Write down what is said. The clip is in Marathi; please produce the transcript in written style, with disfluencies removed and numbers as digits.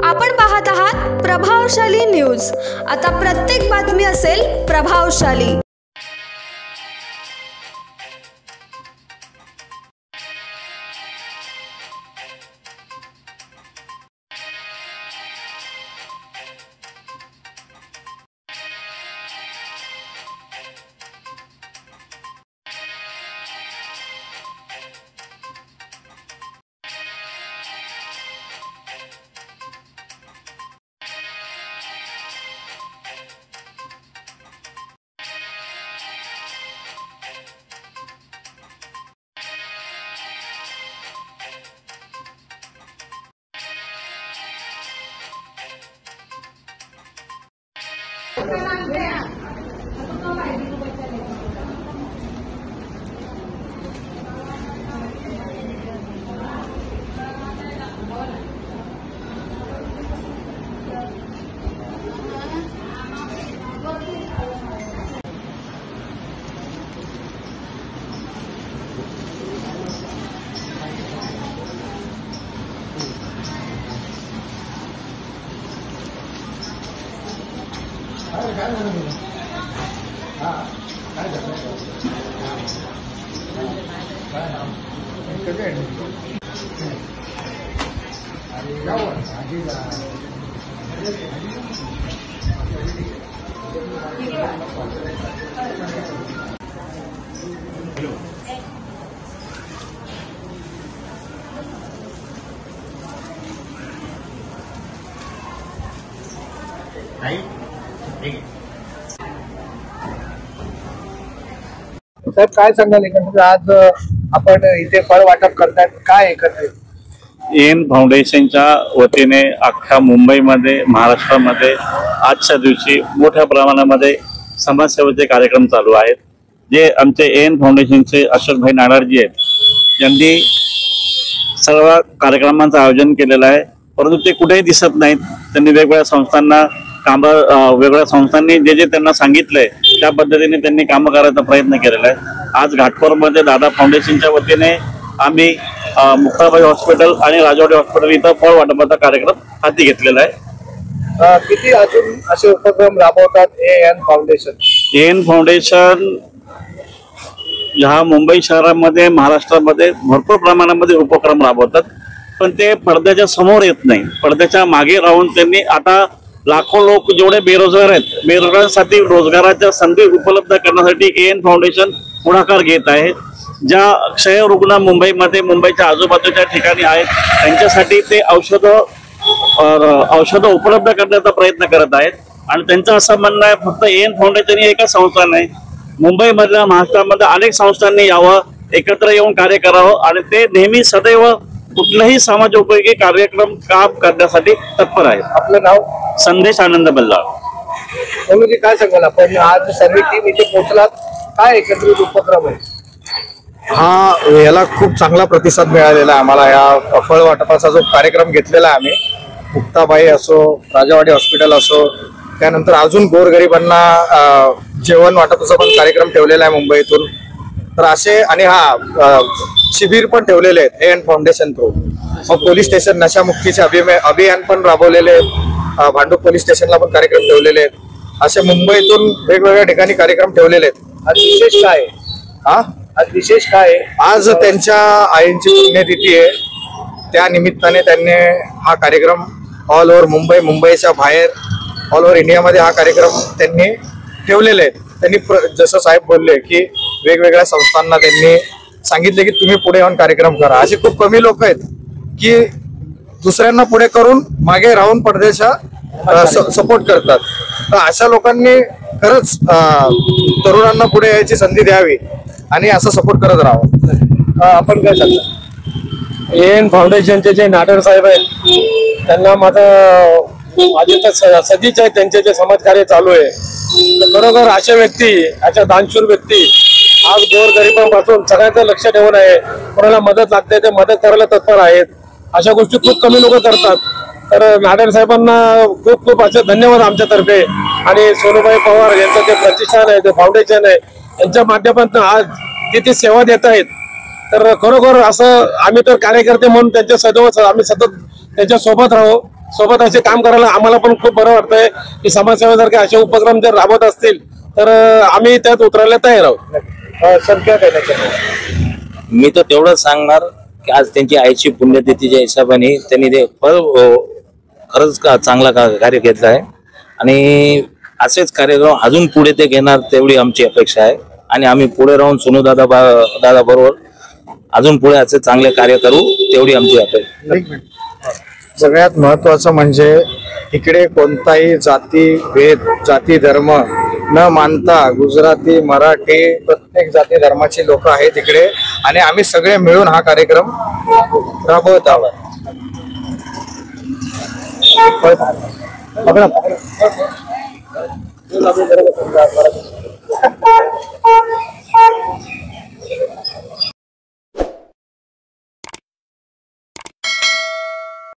आपण पाहत आहात प्रभावशाली न्यूज। आता प्रत्येक बातमी असेल प्रभावशाली। साहेब काय सांगाल एकंदरीत आज आपण इथे फळ वाटप करतायत, काय एकत्रित एन फाउंडेशनच्या वतीने अख्ख्या मुंबईमध्ये महाराष्ट्रामध्ये आजच्या दिवशी मोठ्या प्रमाणामध्ये समाजसेवेचे कार्यक्रम चालू आहेत। जे आमचे एन फाउंडेशनचे अशोकभाई नाडारजी आहेत यांनी सर्व कार्यक्रमांचं आयोजन केलेलं आहे, परंतु ते कुठेही दिसत नाहीत। त्यांनी वेगवेगळ्या संस्थांना वेगवेगळ्या संस्थांनी जे त्यांना सांगितलंय त्या पद्धतीने त्यांनी कामं करायचा प्रयत्न केलेला आहे। आज घाटकोरमध्ये दादा फाउंडेशनच्या वतीने आम्ही मुक्ताबाई हॉस्पिटल आणि राजवाडी हॉस्पिटल इथं फळ वाटपाचा कार्यक्रम हाती घेतलेला आहे। किती अजून असे उपक्रम राबवतात एन फाउंडेशन? एन फाउंडेशन ह्या मुंबई शहरामध्ये महाराष्ट्रामध्ये भरपूर प्रमाणामध्ये उपक्रम राबवतात, पण ते पडद्याच्या समोर येत नाही। पडद्याच्या मागे राहून त्यांनी आता लाखो लोक जेवढे बेरोजगार आहेत, बेरोजगारांसाठी रोजगाराच्या संधी उपलब्ध करण्यासाठी एन फाउंडेशन पुढाकार घेत आहे। ज्या क्षयरुग्ण मुंबईमध्ये मुंबईच्या आजूबाजूच्या ठिकाणी आहेत त्यांच्यासाठी ते औषधं उपलब्ध करण्याचा प्रयत्न करत आहेत। आणि त्यांचं असं म्हणणं आहे फक्त एन फाउंडेशन ही एकच संस्था नाही, मुंबईमधल्या महाराष्ट्रामध्ये अनेक संस्थांनी यावं, एकत्र येऊन कार्य करावं आणि ते नेहमी सदैव कुठलाही समाजोपयोगी कार्यक्रम काम करण्यासाठी तत्पर आहेत। आपलं नाव? संदेश आनंद बल्लाळ। म्हणजे काय सांगाल आपण आज सर्व टीम इथे पोहोचलात, काय एकत्रित उपक्रम आहे हा? याला खूप चांगला प्रतिसाद मिळालेला आम्हाला। या फळ वाटपाचा जो कार्यक्रम घेतलेला आहे आम्ही, मुक्ताबाई असो, राजावाडी हॉस्पिटल असो, त्यानंतर अजून गोरगरिबांना जेवण वाटपाचा पण कार्यक्रम ठेवलेला आहे मुंबईतून। तर असे आणि शिबिर पण ठेवलेले आहेत N foundation through. Police station नशामुक्तीचे अभियान पण राबवलेले आहेत, भांडूप पोलीस स्टेशनला पण कार्यक्रम ठेवलेले आहेत। असे मुंबईतून वेगवेगळ्या ठिकाणी कार्यक्रम ठेवलेले आहेत। आज विशेष काय आहे? आज विशेष काय आहे? आज त्यांच्या आईंची पुण्यतिथी आहे, त्या निमित्ताने त्यांनी हा कार्यक्रम ऑल ओव्हर मुंबईच्या बाहेर ऑल ओव्हर इंडियामध्ये हा कार्यक्रम त्यांनी ठेवलेले आहेत। त्यांनी जसं साहेब बोलले की वेगवेगळ्या संस्थांना त्यांनी सांगितले की तुम्ही पुढे येऊन कार्यक्रम करा। असे खूप कमी लोक आहेत की दुसऱ्यांना पुढे करून मागे राहून पडद्याच्या सपोर्ट करतात। तर अशा लोकांनी खरंच तरुणांना पुढे यायची संधी द्यावी आणि असं सपोर्ट करत राहावं। आपण काय सांगता? एन फाउंडेशनचे जे नाडर साहेब आहेत त्यांना माझी तर सदिच्छा आहे, त्यांचे जे समाजकार्य चालू आहे। खरोखर अशा व्यक्ती, अशा दानशूर व्यक्ती आज गोरगरिबांपासून सगळ्यांचं लक्ष ठेवून आहे, कोणाला मदत लागते ते मदत करायला तत्पर आहेत। अशा गोष्टी खूप कमी लोक करतात। तर नाडर साहेबांना खूप खूप असे धन्यवाद आमच्यातर्फे। आणि सोनूबाई पवार यांचं जे प्रतिष्ठान आहे, जे फाउंडेशन आहे, यांच्या माध्यमातून आज तिथे सेवा देत आहेत। तर खरोखर असं आम्ही तर कार्यकर्ते म्हणून त्यांच्या आम्ही सतत त्यांच्या सोबत राहू सोबत असे काम करायला आम्हाला पण खूप बरं वाटतंय की समाजसेवेसारखे असे उपक्रम जर राबवत असतील तर आम्ही त्यात उतरायला तयार आहोत. सर क्या कहना चाहेंगे? मी तर तेवढंच सांगणार की आज त्यांची आईची पुण्यतिथीच्या हिशोबाने त्यांनी ते खरंच चांगला कार्य घेतलं आहे आणि असेच कार्यक्रम अजून पुढे ते घेणार तेवढी आमची अपेक्षा आहे आणि आम्ही पुढे राहून सोनू दादा बरोबर अजून पुढे असे चांगले कार्य करू तेवढी आमची अपेक्षा. सगळ्यात महत्वाचं म्हणजे इकडे कोणताही जाती धर्म न मानता गुजराती मराठी प्रत्येक जाती धर्माची लोक आहेत इकडे आणि आम्ही सगळे मिळून हा कार्यक्रम राबवत आहोत. पकडा.